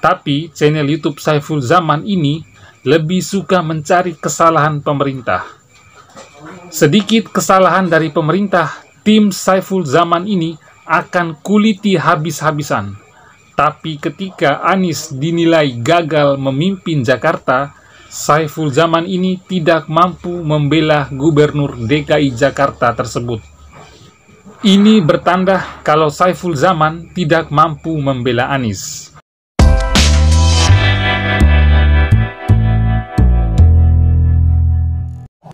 Tapi channel YouTube Saiful Zaman ini lebih suka mencari kesalahan pemerintah. Sedikit kesalahan dari pemerintah, tim Saiful Zaman ini akan kuliti habis-habisan. Tapi ketika Anies dinilai gagal memimpin Jakarta, Saiful Zaman ini tidak mampu membela Gubernur DKI Jakarta tersebut. Ini bertanda kalau Saiful Zaman tidak mampu membela Anies.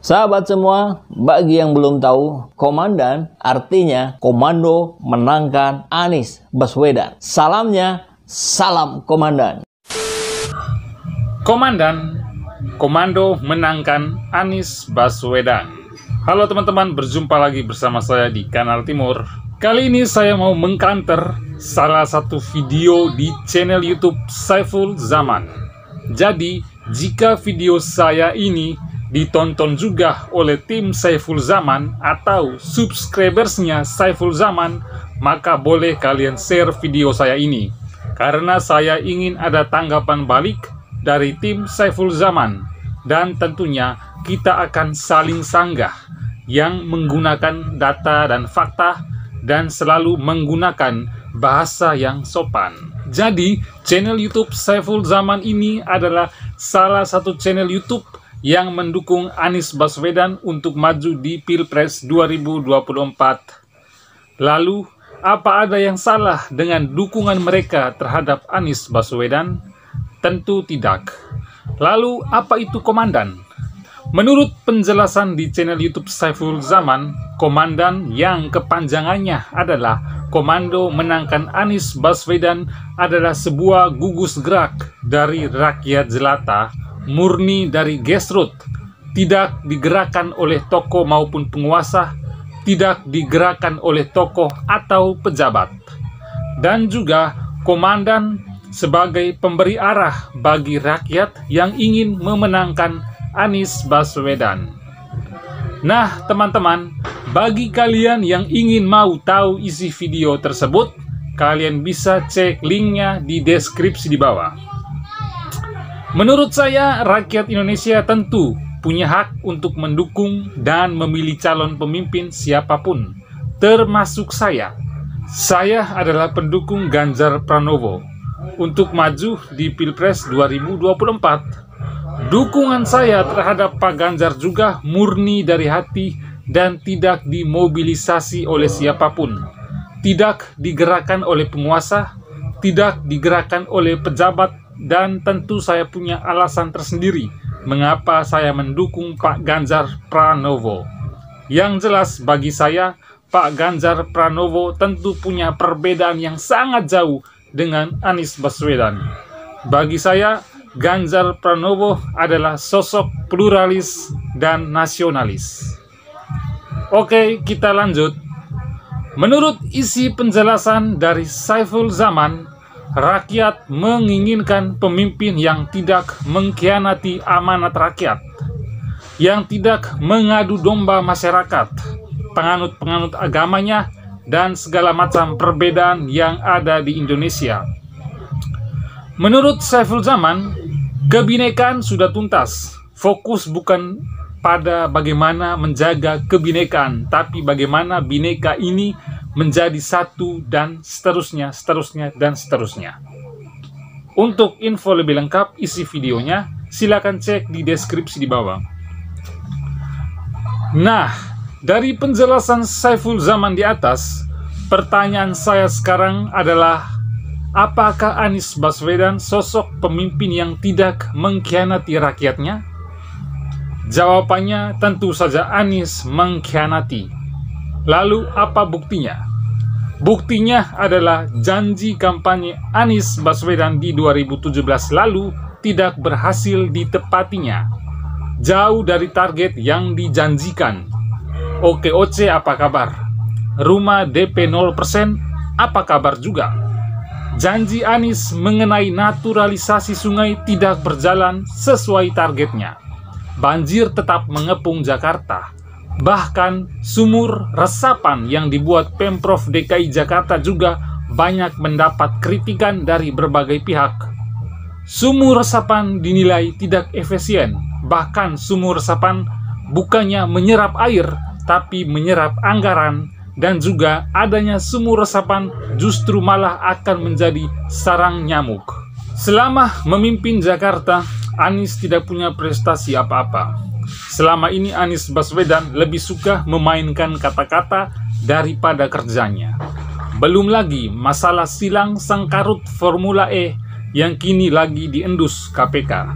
Sahabat semua, bagi yang belum tahu, komandan artinya komando menangkan Anies Baswedan. Salamnya, salam komandan. Komandan, komando menangkan Anies Baswedan. Halo teman-teman, berjumpa lagi bersama saya di Kanal Timur. Kali ini saya mau mengcounter salah satu video di channel YouTube Saiful Zaman. Jadi, jika video saya ini ditonton juga oleh tim Saiful Zaman atau subscribersnya Saiful Zaman, maka boleh kalian share video saya ini, karena saya ingin ada tanggapan balik dari tim Saiful Zaman, dan tentunya kita akan saling sanggah yang menggunakan data dan fakta dan selalu menggunakan bahasa yang sopan. Jadi channel YouTube Saiful Zaman ini adalah salah satu channel YouTube yang mendukung Anies Baswedan untuk maju di Pilpres 2024. Lalu, apa ada yang salah dengan dukungan mereka terhadap Anies Baswedan? Tentu tidak. Lalu, apa itu komandan? Menurut penjelasan di channel YouTube Saiful Zaman, komandan yang kepanjangannya adalah Komando Menangkan Anies Baswedan adalah sebuah gugus gerak dari rakyat jelata, murni dari grassroots, tidak digerakkan oleh tokoh maupun penguasa, tidak digerakkan oleh tokoh atau pejabat. Dan juga komandan sebagai pemberi arah bagi rakyat yang ingin memenangkan Anies Baswedan. Nah teman-teman, bagi kalian yang ingin mau tahu isi video tersebut, kalian bisa cek linknya di deskripsi di bawah. Menurut saya, rakyat Indonesia tentu punya hak untuk mendukung dan memilih calon pemimpin siapapun, termasuk saya. Saya adalah pendukung Ganjar Pranowo untuk maju di Pilpres 2024. Dukungan saya terhadap Pak Ganjar juga murni dari hati dan tidak dimobilisasi oleh siapapun, tidak digerakkan oleh penguasa, tidak digerakkan oleh pejabat. Dan tentu saya punya alasan tersendiri mengapa saya mendukung Pak Ganjar Pranowo. Yang jelas bagi saya, Pak Ganjar Pranowo tentu punya perbedaan yang sangat jauh dengan Anies Baswedan. Bagi saya, Ganjar Pranowo adalah sosok pluralis dan nasionalis. Oke, kita lanjut. Menurut isi penjelasan dari Saiful Zaman, rakyat menginginkan pemimpin yang tidak mengkhianati amanat rakyat, yang tidak mengadu domba masyarakat, penganut-penganut agamanya, dan segala macam perbedaan yang ada di Indonesia. Menurut Saiful Zaman, kebinekaan sudah tuntas. Fokus bukan pada bagaimana menjaga kebinekaan, tapi bagaimana bineka ini menjadi satu, dan seterusnya, dan seterusnya. Untuk info lebih lengkap isi videonya, silakan cek di deskripsi di bawah. Nah, dari penjelasan Saiful Zaman di atas, pertanyaan saya sekarang adalah, apakah Anies Baswedan sosok pemimpin yang tidak mengkhianati rakyatnya? Jawabannya tentu saja Anies mengkhianati. Lalu apa buktinya? Buktinya adalah janji kampanye Anies Baswedan di 2017 lalu tidak berhasil ditepatinya. Jauh dari target yang dijanjikan. OKOC apa kabar? Rumah DP 0% apa kabar juga? Janji Anies mengenai naturalisasi sungai tidak berjalan sesuai targetnya. Banjir tetap mengepung Jakarta. Bahkan sumur resapan yang dibuat Pemprov DKI Jakarta juga banyak mendapat kritikan dari berbagai pihak. Sumur resapan dinilai tidak efisien, bahkan sumur resapan bukannya menyerap air, tapi menyerap anggaran, dan juga adanya sumur resapan justru malah akan menjadi sarang nyamuk. Selama memimpin Jakarta, Anies tidak punya prestasi apa-apa. Selama ini Anies Baswedan lebih suka memainkan kata-kata daripada kerjanya. Belum lagi masalah silang sangkarut Formula E yang kini lagi diendus KPK.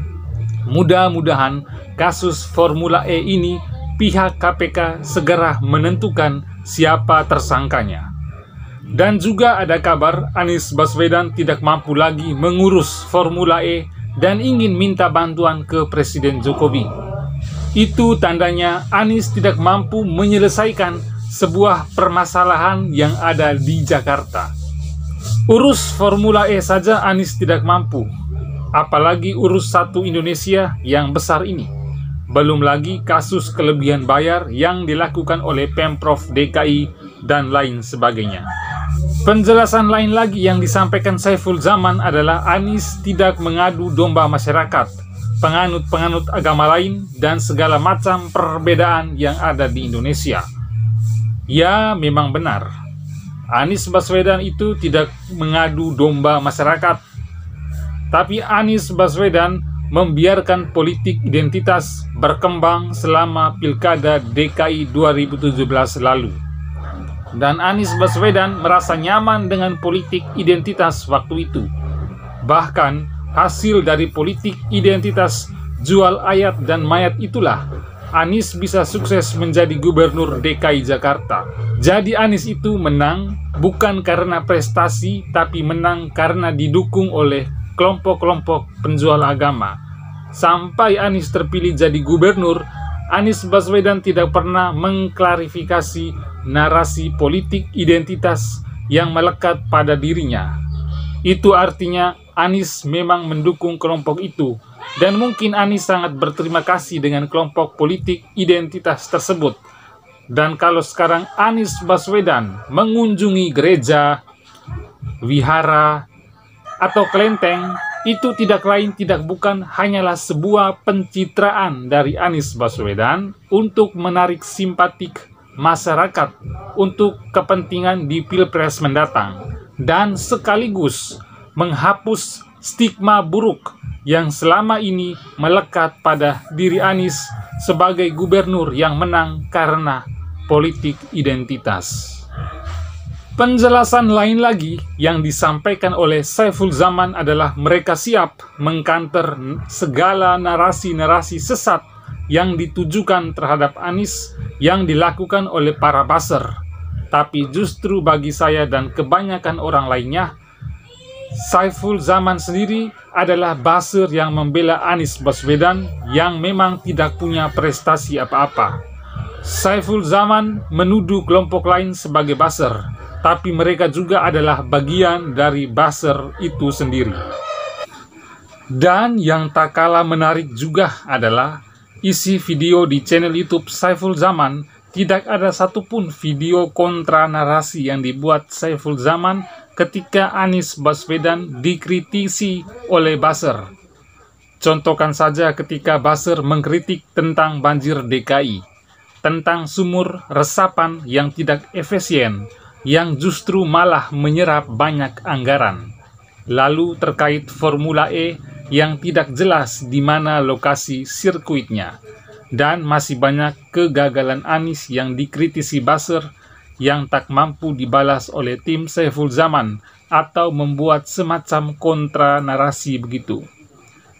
Mudah-mudahan kasus Formula E ini pihak KPK segera menentukan siapa tersangkanya. Dan juga ada kabar Anies Baswedan tidak mampu lagi mengurus Formula E dan ingin minta bantuan ke Presiden Jokowi. Itu tandanya Anies tidak mampu menyelesaikan sebuah permasalahan yang ada di Jakarta. Urus Formula E saja Anies tidak mampu, apalagi urus satu Indonesia yang besar ini. Belum lagi kasus kelebihan bayar yang dilakukan oleh Pemprov DKI dan lain sebagainya. Penjelasan lain lagi yang disampaikan Saiful Zaman adalah Anies tidak mengadu domba masyarakat, penganut-penganut agama lain, dan segala macam perbedaan yang ada di Indonesia. Ya, memang benar. Anies Baswedan itu tidak mengadu domba masyarakat, tapi Anies Baswedan membiarkan politik identitas berkembang selama Pilkada DKI 2017 lalu. Dan Anies Baswedan merasa nyaman dengan politik identitas waktu itu. Bahkan hasil dari politik identitas jual ayat dan mayat itulah Anies bisa sukses menjadi gubernur DKI Jakarta. Jadi Anies itu menang bukan karena prestasi, tapi menang karena didukung oleh kelompok-kelompok penjual agama. Sampai Anies terpilih jadi gubernur, Anies Baswedan tidak pernah mengklarifikasi narasi politik identitas yang melekat pada dirinya. Itu artinya Anies memang mendukung kelompok itu. Dan mungkin Anies sangat berterima kasih dengan kelompok politik identitas tersebut. Dan kalau sekarang Anies Baswedan mengunjungi gereja, wihara, atau kelenteng, itu tidak lain tidak bukan hanyalah sebuah pencitraan dari Anies Baswedan untuk menarik simpatik masyarakat untuk kepentingan di Pilpres mendatang, dan sekaligus menghapus stigma buruk yang selama ini melekat pada diri Anies sebagai gubernur yang menang karena politik identitas. Penjelasan lain lagi yang disampaikan oleh Saiful Zaman adalah mereka siap mengkanter segala narasi-narasi sesat yang ditujukan terhadap Anies yang dilakukan oleh para buzzer. Tapi justru bagi saya dan kebanyakan orang lainnya, Saiful Zaman sendiri adalah buzzer yang membela Anies Baswedan yang memang tidak punya prestasi apa-apa. Saiful Zaman menuduh kelompok lain sebagai buzzer, tapi mereka juga adalah bagian dari buzzer itu sendiri. Dan yang tak kalah menarik juga adalah isi video di channel YouTube Saiful Zaman. Tidak ada satupun video kontra narasi yang dibuat Saiful Zaman ketika Anies Baswedan dikritisi oleh buzzer. Contohkan saja ketika buzzer mengkritik tentang banjir DKI, tentang sumur resapan yang tidak efisien, yang justru malah menyerap banyak anggaran. Lalu terkait Formula E yang tidak jelas di mana lokasi sirkuitnya. Dan masih banyak kegagalan Anies yang dikritisi buzzer yang tak mampu dibalas oleh tim Saiful Zaman atau membuat semacam kontra narasi begitu.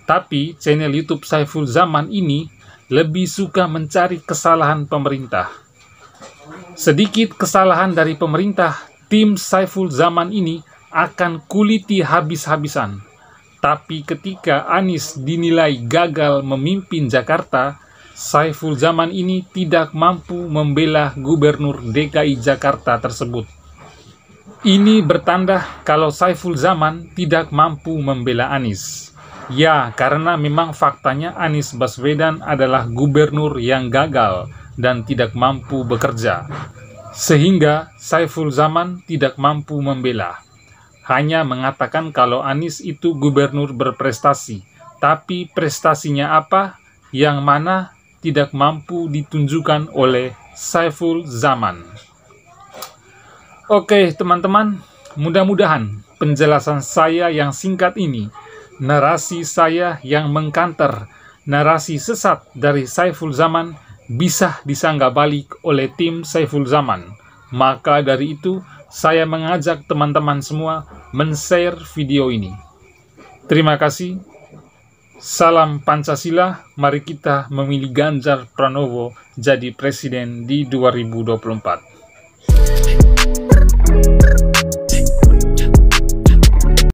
Tapi channel YouTube Saiful Zaman ini lebih suka mencari kesalahan pemerintah. Sedikit kesalahan dari pemerintah, tim Saiful Zaman ini akan kuliti habis-habisan. Tapi ketika Anies dinilai gagal memimpin Jakarta, Saiful Zaman ini tidak mampu membela gubernur DKI Jakarta tersebut. Ini bertanda kalau Saiful Zaman tidak mampu membela Anies. Ya, karena memang faktanya Anies Baswedan adalah gubernur yang gagal dan tidak mampu bekerja. Sehingga Saiful Zaman tidak mampu membela. hanya mengatakan kalau Anies itu gubernur berprestasi, tapi prestasinya apa, yang mana tidak mampu ditunjukkan oleh Saiful Zaman. Oke teman-teman, mudah-mudahan penjelasan saya yang singkat ini, narasi saya yang mengkanter, narasi sesat dari Saiful Zaman bisa disanggah balik oleh tim Saiful Zaman. Maka dari itu, saya mengajak teman-teman semua men-share video ini. Terima kasih. Salam Pancasila, mari kita memilih Ganjar Pranowo jadi presiden di 2024.